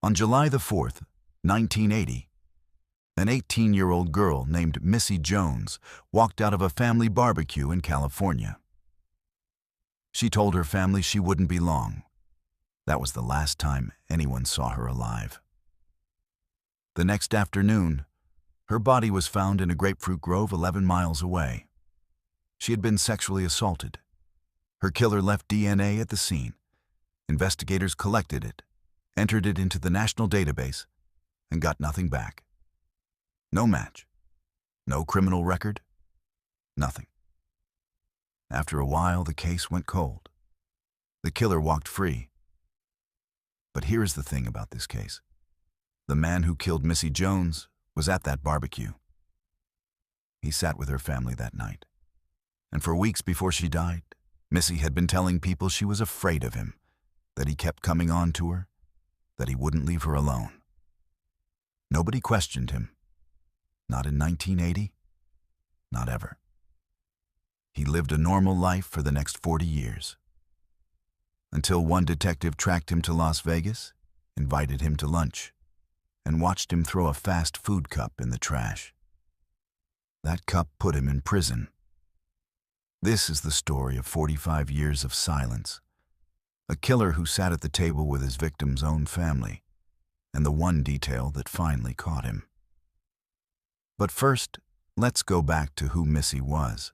On July the 4th, 1980, an 18-year-old girl named Missy Jones walked out of a family barbecue in California. She told her family she wouldn't be long. That was the last time anyone saw her alive. The next afternoon, her body was found in a grapefruit grove 11 miles away. She had been sexually assaulted. Her killer left DNA at the scene. Investigators collected it, entered it into the national database, and got nothing back. No match, no criminal record, nothing. After a while, the case went cold. The killer walked free. But here is the thing about this case. The man who killed Missy Jones was at that barbecue. He sat with her family that night. And for weeks before she died, Missy had been telling people she was afraid of him, that he kept coming on to her, that he wouldn't leave her alone. Nobody questioned him. Not in 1980, not ever. He lived a normal life for the next 40 years. Until one detective tracked him to Las Vegas, invited him to lunch, and watched him throw a fast food cup in the trash. That cup put him in prison. This is the story of 45 years of silence. A killer who sat at the table with his victim's own family, and the one detail that finally caught him. But first, let's go back to who Missy was.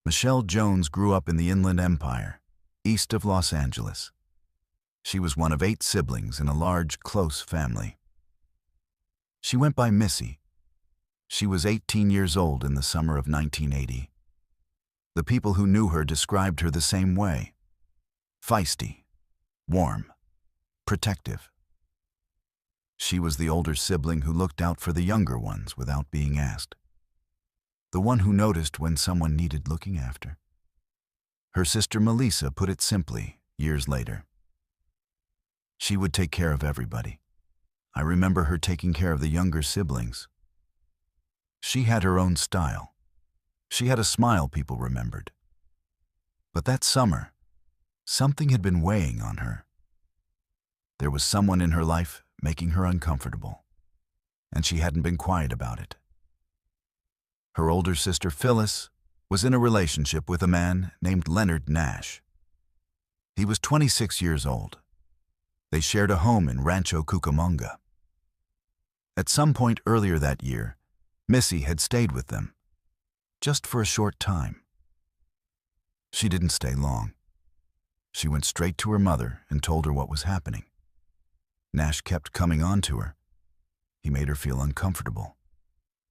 Michelle Jones grew up in the Inland Empire, east of Los Angeles. She was one of 8 siblings in a large, close family. She went by Missy. She was 18 years old in the summer of 1980. The people who knew her described her the same way: feisty, warm, protective. She was the older sibling who looked out for the younger ones without being asked. The one who noticed when someone needed looking after. Her sister Melissa put it simply years later. She would take care of everybody. I remember her taking care of the younger siblings. She had her own style. She had a smile people remembered. But that summer, something had been weighing on her. There was someone in her life making her uncomfortable, and she hadn't been quiet about it. Her older sister Phyllis was in a relationship with a man named Leonard Nash. He was 26 years old. They shared a home in Rancho Cucamonga. At some point earlier that year, Missy had stayed with them, just for a short time. She didn't stay long. She went straight to her mother and told her what was happening. Nash kept coming on to her. He made her feel uncomfortable.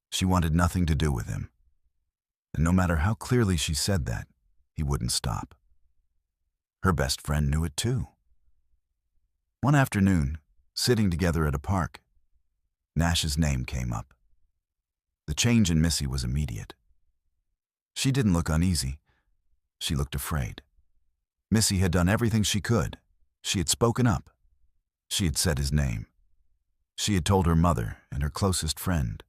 She wanted nothing to do with him. And no matter how clearly she said that, he wouldn't stop. Her best friend knew it too. One afternoon, sitting together at a park, Nash's name came up. The change in Missy was immediate. She didn't look uneasy. She looked afraid. Missy had done everything she could. She had spoken up. She had said his name. She had told her mother and her closest friend.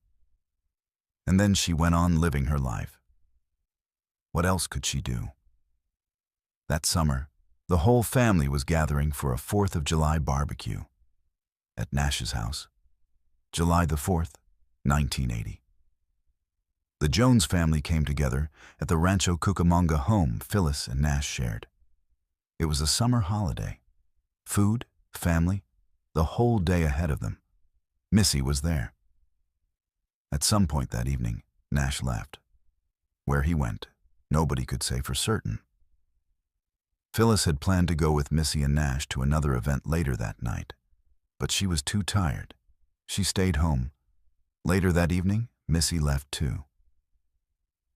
And then she went on living her life. What else could she do? That summer, the whole family was gathering for a 4th of July barbecue at Nash's house, July the 4th, 1980. The Jones family came together at the Rancho Cucamonga home Phyllis and Nash shared. It was a summer holiday. Food, family, the whole day ahead of them. Missy was there. At some point that evening, Nash left. Where he went, nobody could say for certain. Phyllis had planned to go with Missy and Nash to another event later that night, but she was too tired. She stayed home. Later that evening, Missy left too.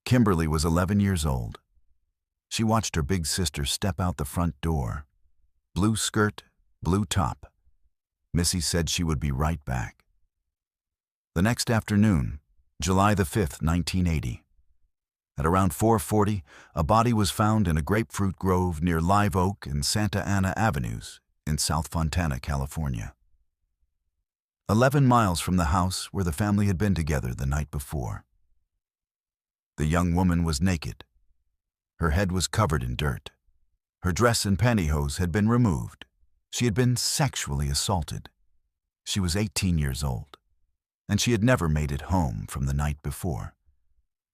Kimberly was 11 years old. She watched her big sister step out the front door. Blue skirt, blue top. Missy said she would be right back. The next afternoon, July the 5th, 1980, at around 4:40, a body was found in a grapefruit grove near Live Oak and Santa Ana Avenues in South Fontana, California. 11 miles from the house where the family had been together the night before. The young woman was naked. Her head was covered in dirt. Her dress and pantyhose had been removed. She had been sexually assaulted. She was 18 years old, and she had never made it home from the night before.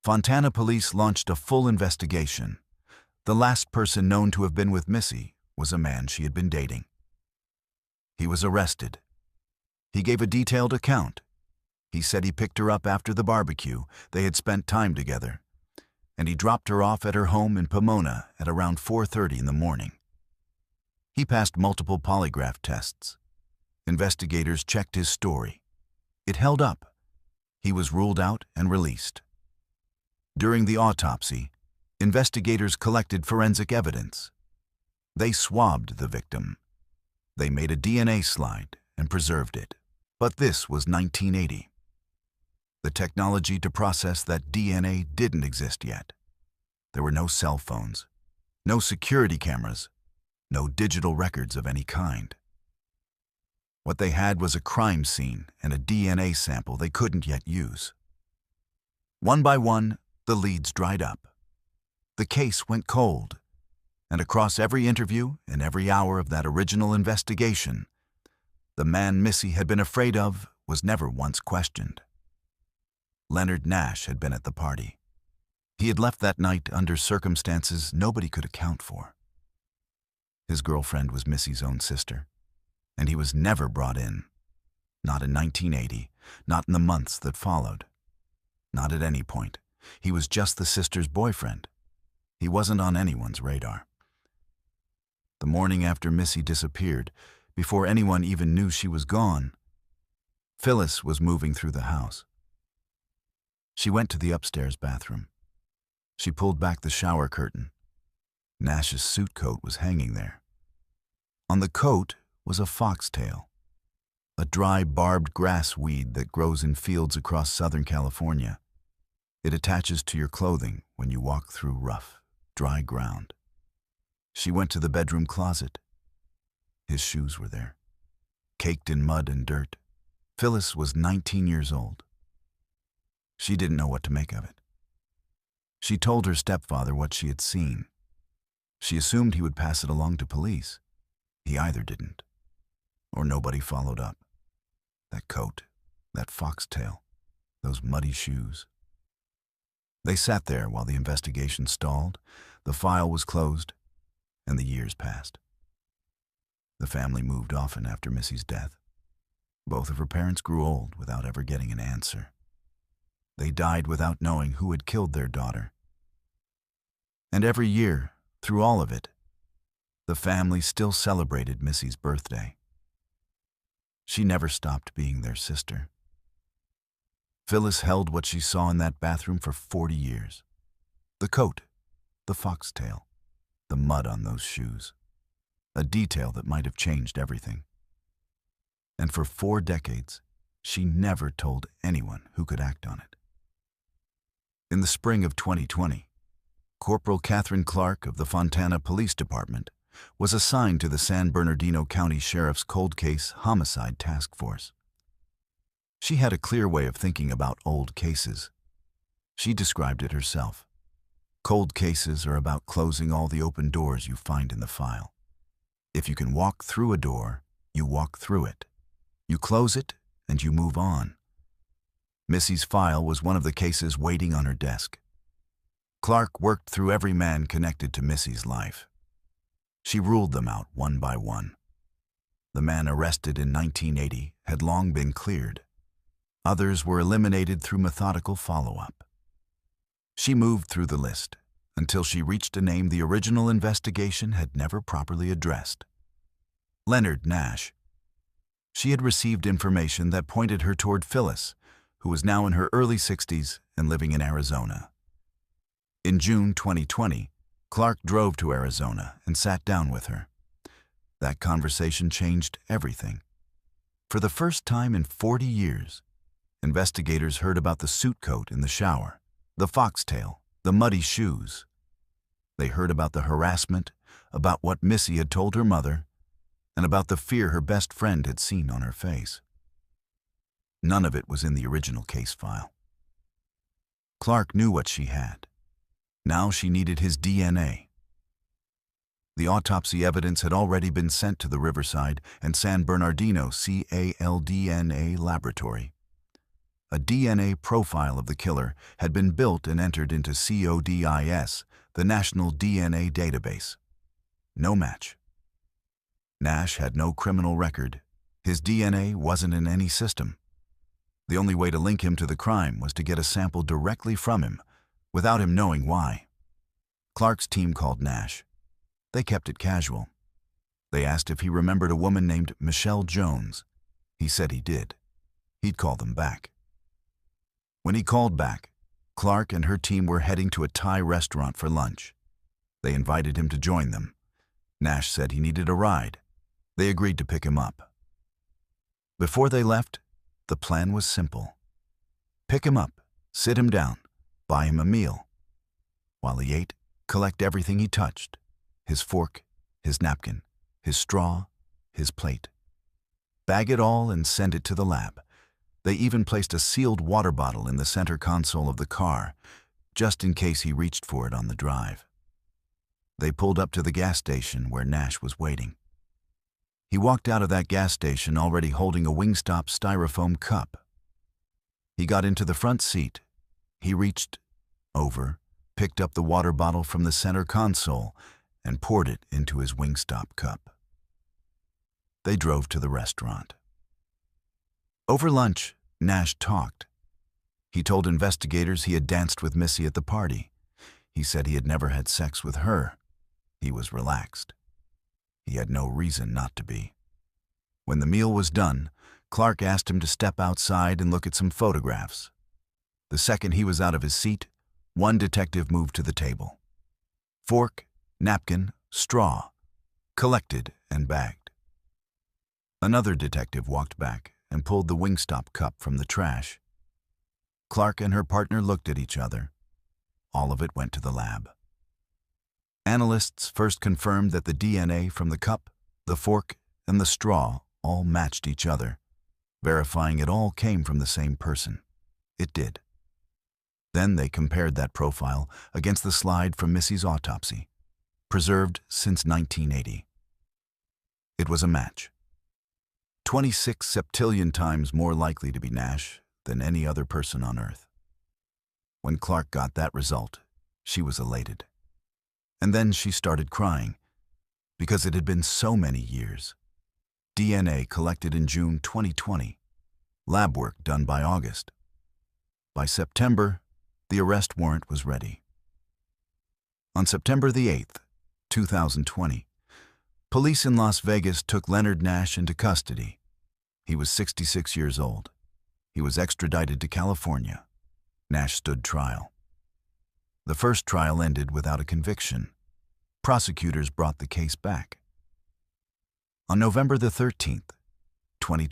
Fontana police launched a full investigation. The last person known to have been with Missy was a man she had been dating. He was arrested. He gave a detailed account. He said he picked her up after the barbecue. They had spent time together, and he dropped her off at her home in Pomona at around 4:30 in the morning. He passed multiple polygraph tests. Investigators checked his story. It held up. He was ruled out and released. During the autopsy, investigators collected forensic evidence. They swabbed the victim. They made a DNA slide and preserved it. But this was 1980. The technology to process that DNA didn't exist yet. There were no cell phones, no security cameras, no digital records of any kind. What they had was a crime scene and a DNA sample they couldn't yet use. One by one, the leads dried up. The case went cold, and across every interview and every hour of that original investigation, the man Missy had been afraid of was never once questioned. Leonard Nash had been at the party. He had left that night under circumstances nobody could account for. His girlfriend was Missy's own sister, and he was never brought in. Not in 1980, not in the months that followed. Not at any point. He was just the sister's boyfriend. He wasn't on anyone's radar. The morning after Missy disappeared, before anyone even knew she was gone, Phyllis was moving through the house. She went to the upstairs bathroom. She pulled back the shower curtain. Nash's suit coat was hanging there. On the coat was a foxtail, a dry barbed grass weed that grows in fields across Southern California. It attaches to your clothing when you walk through rough, dry ground. She went to the bedroom closet. His shoes were there, caked in mud and dirt. Phyllis was 19 years old. She didn't know what to make of it. She told her stepfather what she had seen. She assumed he would pass it along to police. He either didn't, or nobody followed up. That coat, that foxtail, those muddy shoes. They sat there while the investigation stalled, the file was closed, and the years passed. The family moved often after Missy's death. Both of her parents grew old without ever getting an answer. They died without knowing who had killed their daughter. And every year, through all of it, the family still celebrated Missy's birthday. She never stopped being their sister. Phyllis held what she saw in that bathroom for 40 years. The coat, the foxtail, the mud on those shoes. A detail that might have changed everything. And for 4 decades, she never told anyone who could act on it. In the spring of 2020, Corporal Catherine Clark of the Fontana Police Department was assigned to the San Bernardino County Sheriff's Cold Case Homicide Task Force. She had a clear way of thinking about old cases. She described it herself. Cold cases are about closing all the open doors you find in the file. If you can walk through a door, you walk through it. You close it, and you move on. Missy's file was one of the cases waiting on her desk. Clark worked through every man connected to Missy's life. She ruled them out one by one. The man arrested in 1980 had long been cleared. Others were eliminated through methodical follow-up. She moved through the list until she reached a name the original investigation had never properly addressed. Leonard Nash. She had received information that pointed her toward Phyllis, who was now in her early 60s and living in Arizona. In June 2020, Clark drove to Arizona and sat down with her. That conversation changed everything. For the first time in 40 years, investigators heard about the suit coat in the shower, the foxtail, the muddy shoes. They heard about the harassment, about what Missy had told her mother, and about the fear her best friend had seen on her face. None of it was in the original case file. Clark knew what she had. Now she needed his DNA. The autopsy evidence had already been sent to the Riverside and San Bernardino CALDNA laboratory. A DNA profile of the killer had been built and entered into CODIS, the National DNA Database. No match. Nash had no criminal record. His DNA wasn't in any system. The only way to link him to the crime was to get a sample directly from him, without him knowing why. Clark's team called Nash. They kept it casual. They asked if he remembered a woman named Michelle Jones. He said he did. He'd call them back. When he called back, Clark and her team were heading to a Thai restaurant for lunch. They invited him to join them. Nash said he needed a ride. They agreed to pick him up. Before they left, the plan was simple. Pick him up, sit him down, buy him a meal. While he ate, collect everything he touched: his fork, his napkin, his straw, his plate. Bag it all and send it to the lab. They even placed a sealed water bottle in the center console of the car, just in case he reached for it on the drive. They pulled up to the gas station where Nash was waiting. He walked out of that gas station already holding a Wingstop styrofoam cup. He got into the front seat. He reached over, picked up the water bottle from the center console, and poured it into his Wingstop cup. They drove to the restaurant. Over lunch, Nash talked. He told investigators he had danced with Missy at the party. He said he had never had sex with her. He was relaxed. He had no reason not to be. When the meal was done, Clark asked him to step outside and look at some photographs. The second he was out of his seat, one detective moved to the table. Fork, napkin, straw, collected and bagged. Another detective walked back and pulled the Wingstop cup from the trash. Clark and her partner looked at each other. All of it went to the lab. Analysts first confirmed that the DNA from the cup, the fork, and the straw all matched each other, verifying it all came from the same person. It did. Then they compared that profile against the slide from Missy's autopsy, preserved since 1980. It was a match. 26 septillion times more likely to be Nash than any other person on Earth. When Clark got that result, she was elated. And then she started crying, because it had been so many years. DNA collected in June 2020, lab work done by August. By September, the arrest warrant was ready. On September the 8th, 2020, police in Las Vegas took Leonard Nash into custody. He was 66 years old. He was extradited to California. Nash stood trial. The first trial ended without a conviction. Prosecutors brought the case back. On November the 13th, 2020,